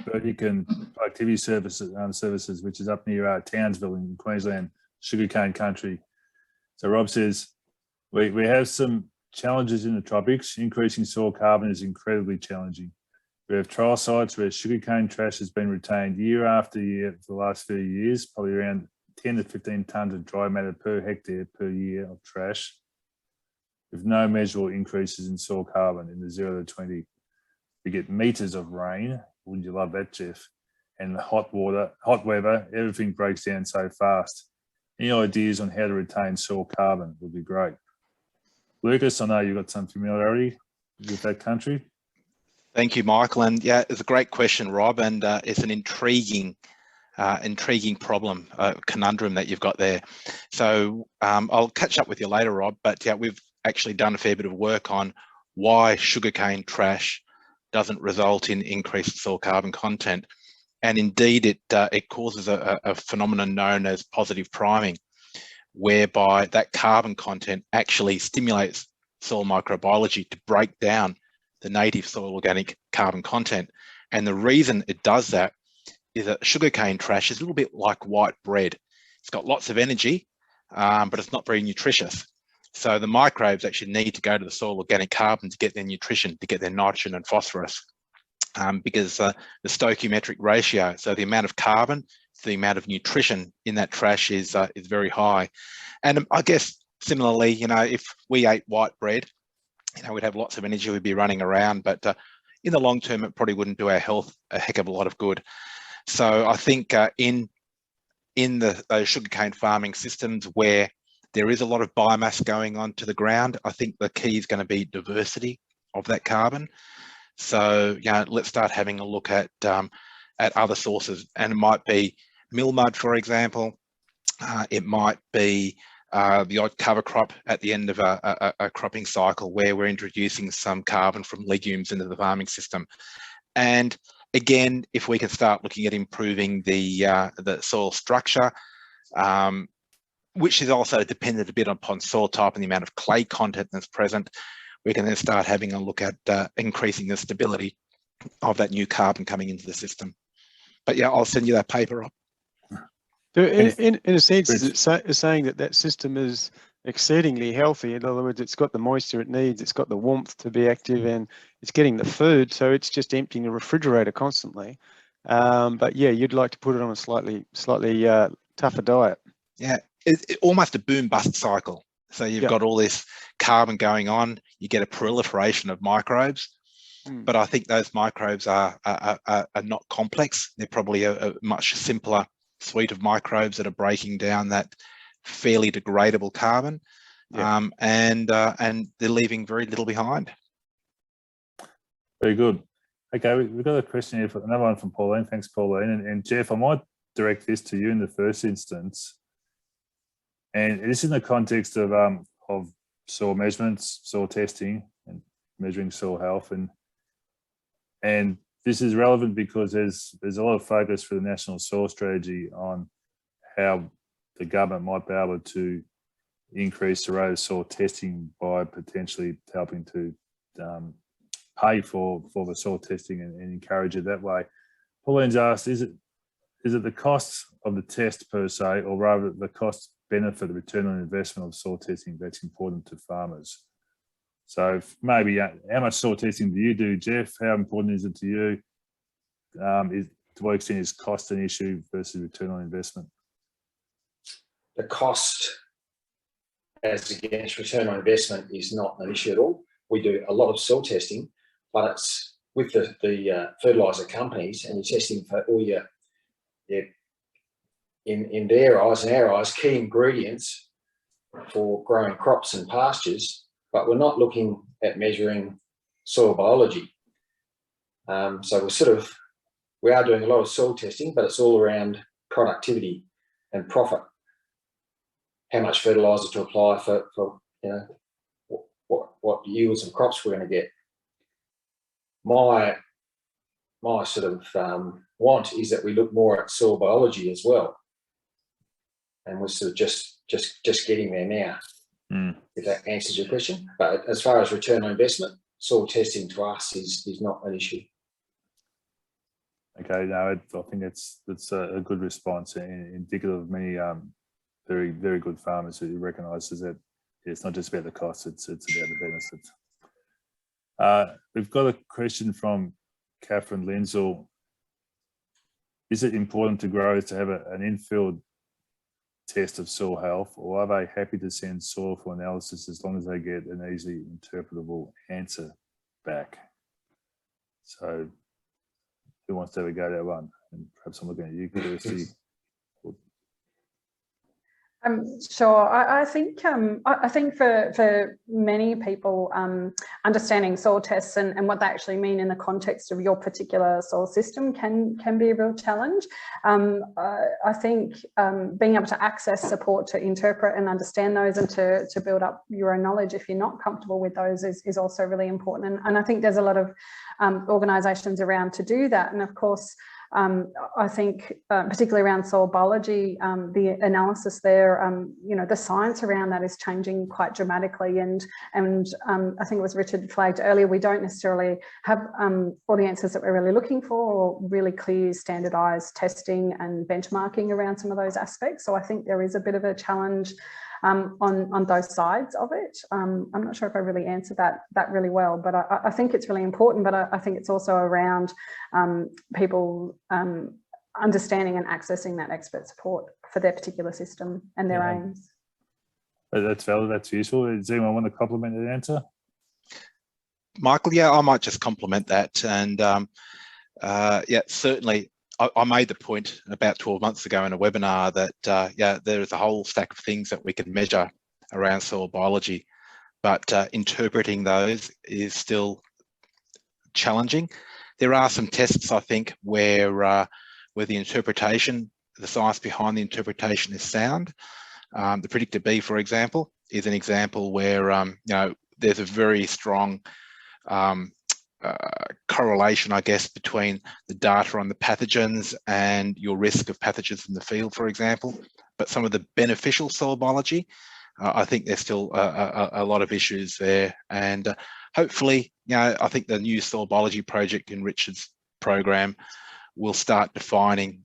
Burdick and Productivity Services, which is up near Townsville in Queensland, sugarcane country. So Rob says, we have some challenges in the tropics. Increasing soil carbon is incredibly challenging. We have trial sites where sugarcane trash has been retained year after year for the last few years, probably around 10 to 15 tonnes of dry matter per hectare per year of trash, with no measurable increases in soil carbon in the 0 to 20. We get meters of rain. Wouldn't you love that, Jeff? And hot weather, everything breaks down so fast. Any ideas on how to retain soil carbon would be great. Lucas, I know you've got some familiarity with that country. Thank you, Michael. And yeah, it's a great question, Rob, and it's an intriguing problem, conundrum that you've got there. So I'll catch up with you later, Rob, but yeah, we've actually done a fair bit of work on why sugarcane trash doesn't result in increased soil carbon content. And indeed, it causes a phenomenon known as positive priming, whereby that carbon content actually stimulates soil microbiology to break down the native soil organic carbon content. And the reason it does that is that sugarcane trash is a little bit like white bread. It's got lots of energy, but it's not very nutritious. So the microbes actually need to go to the soil organic carbon to get their nutrition, to get their nitrogen and phosphorus, because the stoichiometric ratio, so the amount of carbon to the amount of nutrition in that trash is very high. And I guess similarly, you know, if we ate white bread, you know, we'd have lots of energy, we'd be running around, but in the long term, it probably wouldn't do our health a heck of a lot of good. So I think in those sugarcane farming systems where there is a lot of biomass going on to the ground, I think the key is going to be diversity of that carbon. So, you know, let's start having a look at other sources, and it might be mill mud, for example. It might be the odd cover crop at the end of a cropping cycle where we're introducing some carbon from legumes into the farming system. And again, if we can start looking at improving the soil structure, which is also dependent a bit upon soil type and the amount of clay content that's present, we can then start having a look at increasing the stability of that new carbon coming into the system. But yeah, I'll send you that paper up. In a sense, it's saying that system is exceedingly healthy. In other words, it's got the moisture it needs, it's got the warmth to be active, and it's getting the food, so it's just emptying the refrigerator constantly. But yeah, you'd like to put it on a slightly tougher diet. Yeah, it's almost a boom bust cycle. So you've got all this carbon going on, you get a proliferation of microbes, but I think those microbes are not complex. They're probably a much simpler suite of microbes that are breaking down that fairly degradable carbon, and they're leaving very little behind. Very good. Okay, we've got a question here, another one from Pauline. Thanks, Pauline. And Jeff, I might direct this to you in the first instance. And this is in the context of soil measurements, soil testing, and measuring soil health. And this is relevant because there's a lot of focus for the National Soil Strategy on how the government might be able to increase the rate of soil testing by potentially helping to pay for the soil testing and encourage it that way. Pauline's asked, is it the cost of the test per se, or rather the cost benefit, the return on investment of soil testing that's important to farmers? So maybe how much soil testing do you do, Jeff? How important is it to you? To what extent is cost an issue versus return on investment? The cost as against return on investment is not an issue at all. We do a lot of soil testing, but it's with the fertiliser companies, and you're testing for all your in their eyes and our eyes, key ingredients for growing crops and pastures, but we're not looking at measuring soil biology. So we are doing a lot of soil testing, but it's all around productivity and profit. How much fertiliser to apply for you know, what yields of crops we're going to get. My sort of want is that we look more at soil biology as well, and we're sort of just getting there now. If that answers your question. But as far as return on investment, soil testing to us is not an issue. Okay, no, I think that's a good response, and indicative of many very, very good farmers who recognise that it's not just about the cost, it's about the benefits. We've got a question from Catherine Lindsell. Is it important to growers to have an infield test of soil health, or are they happy to send soil for analysis as long as they get an easily interpretable answer back? So who wants to have a go at that one? And perhaps I'm looking at you, Kirsty. Sure. I think for many people, understanding soil tests and what they actually mean in the context of your particular soil system can be a real challenge. I think being able to access support to interpret and understand those and to build up your own knowledge if you're not comfortable with those is also really important. And I think there's a lot of organisations around to do that. And of course, I think particularly around soil biology, the analysis there, the science around that is changing quite dramatically. And I think it was Richard flagged earlier, we don't necessarily have all the answers that we're really looking for, or really clear standardised testing and benchmarking around some of those aspects. So I think there is a bit of a challenge on those sides of it. I'm not sure if I really answered that really well, but I think it's really important, but I think it's also around people understanding and accessing that expert support for their particular system and their aims. That's valid, that's useful. Does anyone want to complement that answer? Michael, yeah, I might just complement that. And yeah, certainly I made the point about 12 months ago in a webinar that, yeah, there is a whole stack of things that we can measure around soil biology, but interpreting those is still challenging. There are some tests, I think, where the interpretation, the science behind the interpretation is sound. The predictor B, for example, is an example where, there's a very strong correlation, I guess, between the data on the pathogens and your risk of pathogens in the field, for example. But some of the beneficial soil biology, I think there's still a lot of issues there. And hopefully, I think the new soil biology project in Richard's program will start defining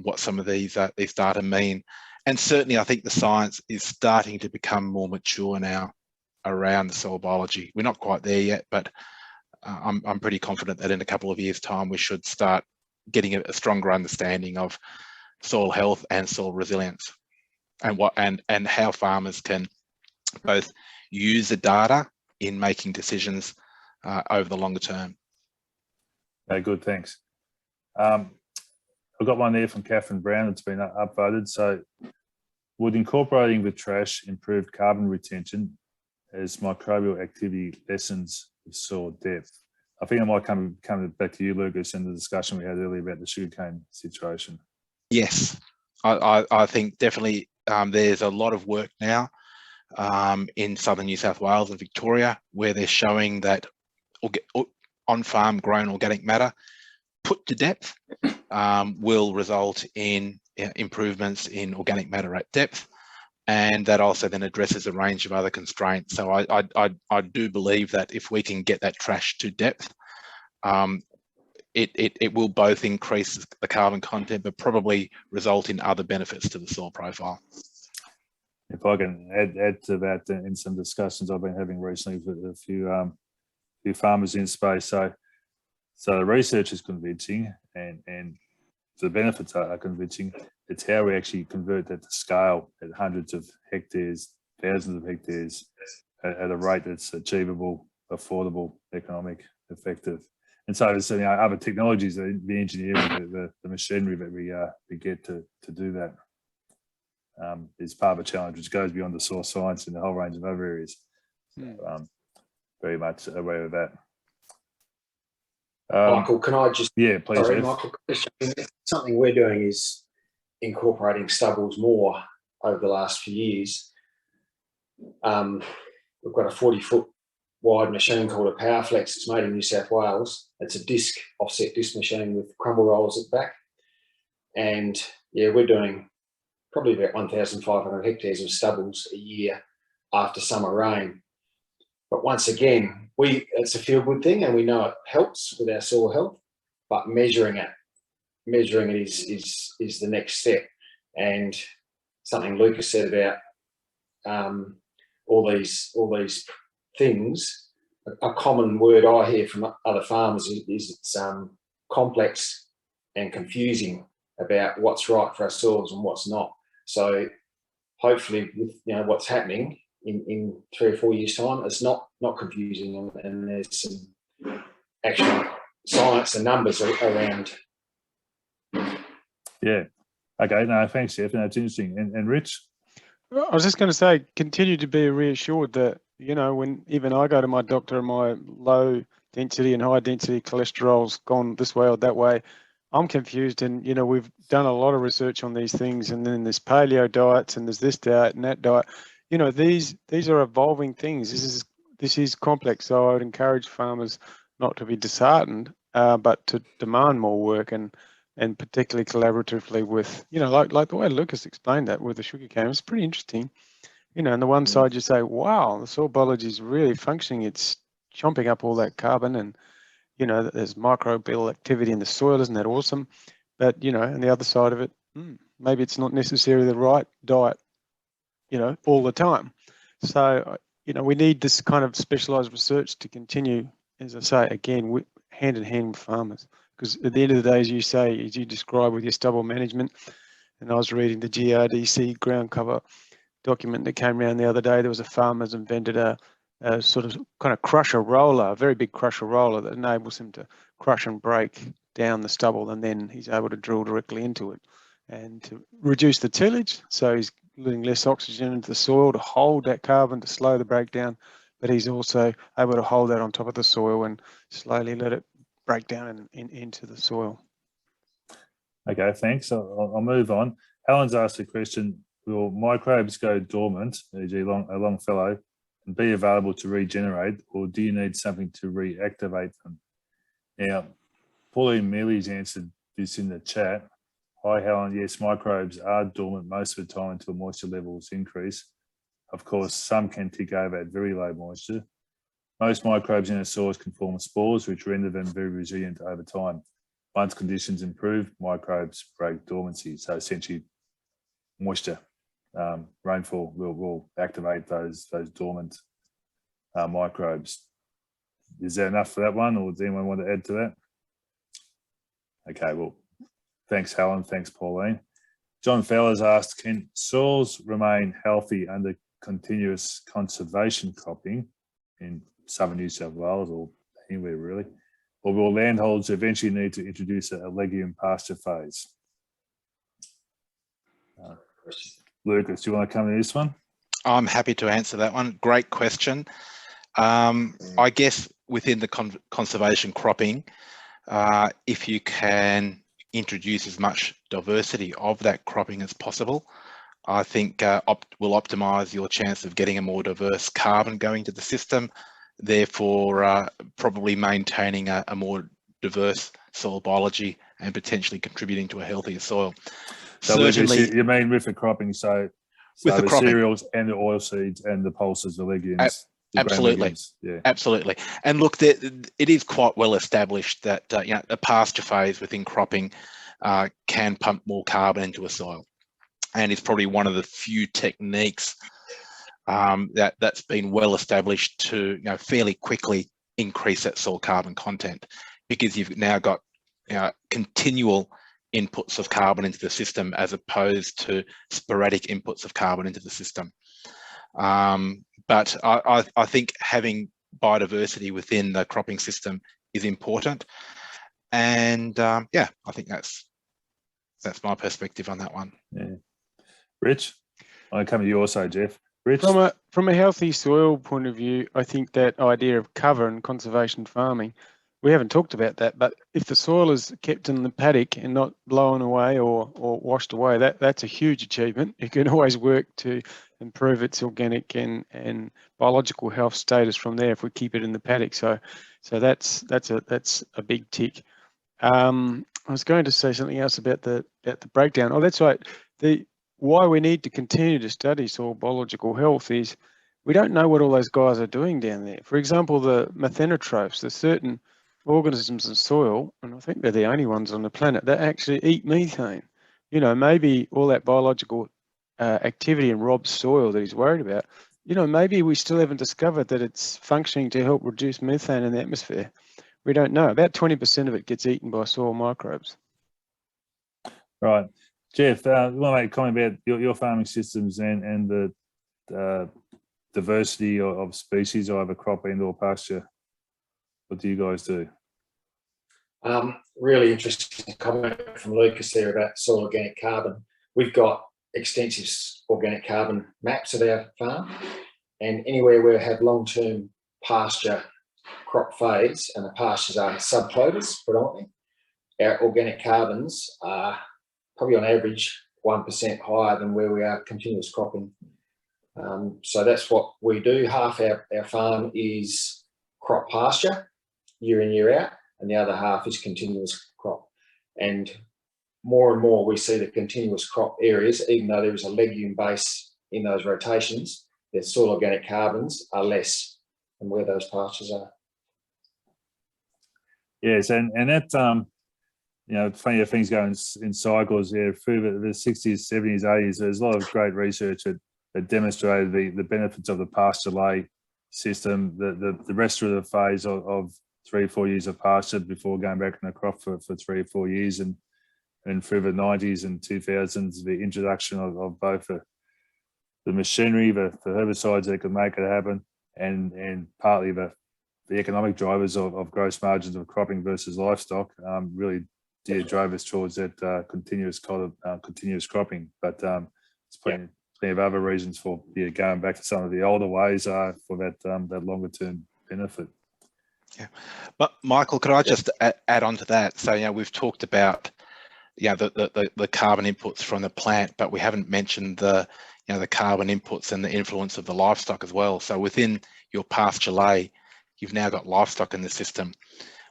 what some of these data mean. And certainly, I think the science is starting to become more mature now around the soil biology. We're not quite there yet, but I'm pretty confident that in a couple of years' time, we should start getting a stronger understanding of soil health and soil resilience, and how farmers can both use the data in making decisions over the longer term. Okay, good, thanks. I've got one there from Catherine Brown that's been upvoted. So, would incorporating the trash improve carbon retention as microbial activity lessens the soil depth? I think I might come back to you, Lucas, in the discussion we had earlier about the sugarcane situation. Yes, I think definitely there's a lot of work now in southern New South Wales and Victoria where they're showing that on-farm grown organic matter put to depth will result in improvements in organic matter at depth. And that also then addresses a range of other constraints. So I do believe that if we can get that trash to depth, it will both increase the carbon content, but probably result in other benefits to the soil profile. If I can add to that, in some discussions I've been having recently with a few farmers in space. So the research is convincing, and the benefits are convincing. It's how we actually convert that to scale at hundreds of hectares, thousands of hectares, at a rate that's achievable, affordable, economic, effective. And so there's other technologies, the engineering, the machinery that we get to do that is part of a challenge which goes beyond the soil science and a whole range of other areas. So, very much aware of that. Michael, can I just... Yeah, please. Sorry, Michael, something we're doing is incorporating stubbles more over the last few years. We've got a 40-foot wide machine called a Powerflex. It's made in New South Wales. It's a offset disc machine with crumble rollers at the back. And yeah, we're doing probably about 1,500 hectares of stubbles a year after summer rain. But once again, it's a feel-good thing, and we know it helps with our soil health, but measuring it is the next step. And something Lucas said about all these things, a common word I hear from other farmers is it's complex and confusing about what's right for our soils and what's not. So hopefully with what's happening in 3 or 4 years' time, it's not confusing, and there's some actual science and numbers around. Yeah. Okay. No, thanks, Jeff. No, it's interesting. And Rich? I was just going to say, continue to be reassured that, when even I go to my doctor and my low density and high density cholesterol's gone this way or that way, I'm confused. And, we've done a lot of research on these things, and then there's paleo diets and there's this diet and that diet. These are evolving things. This is complex. So I would encourage farmers not to be disheartened, but to demand more work and particularly collaboratively with, like the way Lucas explained that with the sugarcane. It's pretty interesting. On the one side you say, wow, the soil biology is really functioning. It's chomping up all that carbon, and, there's microbial activity in the soil. Isn't that awesome? But, on the other side of it, maybe it's not necessarily the right diet, all the time. So, we need this kind of specialized research to continue, as I say, again, hand in hand with farmers. Because at the end of the day, as you say, as you describe with your stubble management, and I was reading the GRDC ground cover document that came around the other day, there was a farmer's invented a sort of kind of crusher roller, a very big crusher roller that enables him to crush and break down the stubble, and then he's able to drill directly into it and to reduce the tillage. So he's letting less oxygen into the soil to hold that carbon to slow the breakdown, but he's also able to hold that on top of the soil and slowly let it break down into the soil. Okay, thanks. I'll move on. Alan's asked a question: will microbes go dormant, e.g. a Longfellow, and be available to regenerate, or do you need something to reactivate them? Now, Pauline Mealy's answered this in the chat. Hi, Helen. Yes, microbes are dormant most of the time until moisture levels increase. Of course, some can tick over at very low moisture. Most microbes in the soils can form spores, which render them very resilient over time. Once conditions improve, microbes break dormancy. So essentially, moisture, rainfall will activate those dormant microbes. Is that enough for that one, or does anyone want to add to that? Okay, well, thanks, Helen. Thanks, Pauline. John Feller's asked, can soils remain healthy under continuous conservation cropping in southern New South Wales, or anywhere really? Or will landholders eventually need to introduce a legume pasture phase? Lucas, do you want to come to this one? I'm happy to answer that one. Great question. I guess within the conservation cropping, if you can introduce as much diversity of that cropping as possible, I think will optimise your chance of getting a more diverse carbon going to the system, therefore probably maintaining a more diverse soil biology and potentially contributing to a healthier soil. So certainly, you mean with the cropping, so with the cereals and the oilseeds and the pulses, the legumes. Absolutely, yeah, absolutely. And look, it is quite well established that a pasture phase within cropping can pump more carbon into a soil, and it's probably one of the few techniques that's been well established to fairly quickly increase that soil carbon content, because you've now got continual inputs of carbon into the system as opposed to sporadic inputs of carbon into the system. But I think having biodiversity within the cropping system is important, and yeah, I think that's my perspective on that one. Yeah. Rich, I come to you also, Jeff. Rich, from a healthy soil point of view, I think that idea of cover and conservation farming, we haven't talked about that, but if the soil is kept in the paddock and not blown away or washed away, that's a huge achievement. It can always work to improve its organic and biological health status from there if we keep it in the paddock. So that's a big tick. I was going to say something else about the breakdown. Oh, that's right. Why we need to continue to study soil biological health is we don't know what all those guys are doing down there. For example, the methanotrophs, there's certain organisms in soil, and I think they're the only ones on the planet that actually eat methane. Maybe all that biological activity in Rob's soil that he's worried about, maybe we still haven't discovered that it's functioning to help reduce methane in the atmosphere. We don't know. About 20% of it gets eaten by soil microbes. Right. Jeff, you want to make a comment about your farming systems and the diversity of species, either crop and or pasture? What do you guys do? Really interesting comment from Lucas there about soil organic carbon. We've got extensive organic carbon maps of our farm, and anywhere where we have long-term pasture crop fades, and the pastures are subcloters predominantly, our organic carbons are probably on average 1% higher than where we are continuous cropping. So that's what we do. Half our farm is crop pasture year in, year out, and the other half is continuous crop. And more we see the continuous crop areas, even though there is a legume base in those rotations, their soil organic carbons are less than where those pastures are. Yes, and that you know, funny how things go in cycles. Yeah, through the 60s, 70s, 80s, there's a lot of great research that demonstrated the benefits of the pasture lay system. The rest of the phase of 3 or 4 years of pasture before going back in the crop for 3 or 4 years, and through the 90s and 2000s, the introduction of both the machinery, the herbicides that could make it happen, and partly the economic drivers of gross margins of cropping versus livestock really drove us towards that continuous cropping. But there's plenty of other reasons for going back to some of the older ways for that longer term benefit. Yeah, but Michael, could I just add on to that? So, you know, we've talked about the carbon inputs from the plant, but we haven't mentioned the carbon inputs and the influence of the livestock as well. So within your pasture lay, you've now got livestock in the system,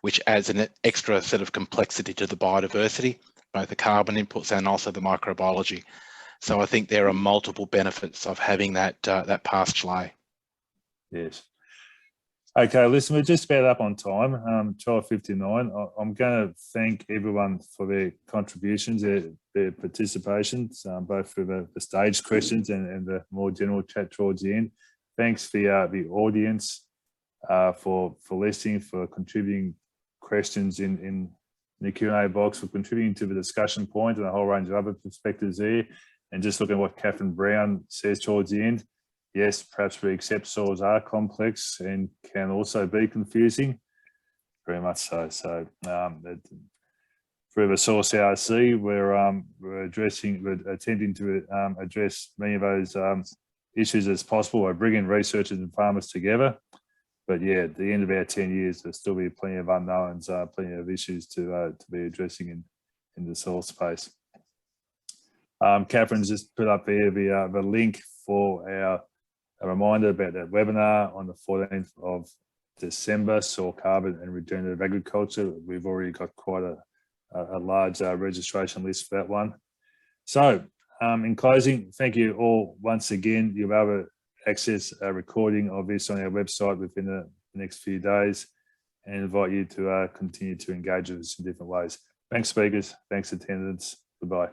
which adds an extra set of complexity to the biodiversity, both the carbon inputs and also the microbiology. So I think there are multiple benefits of having that pasture lay. Yes. Okay, listen, we're just about up on time, 12:59. I'm going to thank everyone for their contributions, their participations, both for the stage questions and the more general chat towards the end. Thanks for the audience for listening, for contributing questions in the Q&A box, for contributing to the discussion point and a whole range of other perspectives there. And just looking at what Catherine Brown says towards the end. Yes, perhaps we accept soils are complex and can also be confusing, very much so. So through the Source RC, we're attempting to address many of those issues as possible by bringing researchers and farmers together. But yeah, at the end of our 10 years, there'll still be plenty of unknowns, plenty of issues to be addressing in the soil space. Catherine's just put up there the link for a reminder about that webinar on the 14th of December, soil carbon and regenerative agriculture. We've already got quite a large registration list for that one. So in closing, thank you all once again. You'll be able to access a recording of this on our website within the next few days, and invite you to continue to engage with us in different ways. Thanks, speakers. Thanks, attendants. Goodbye.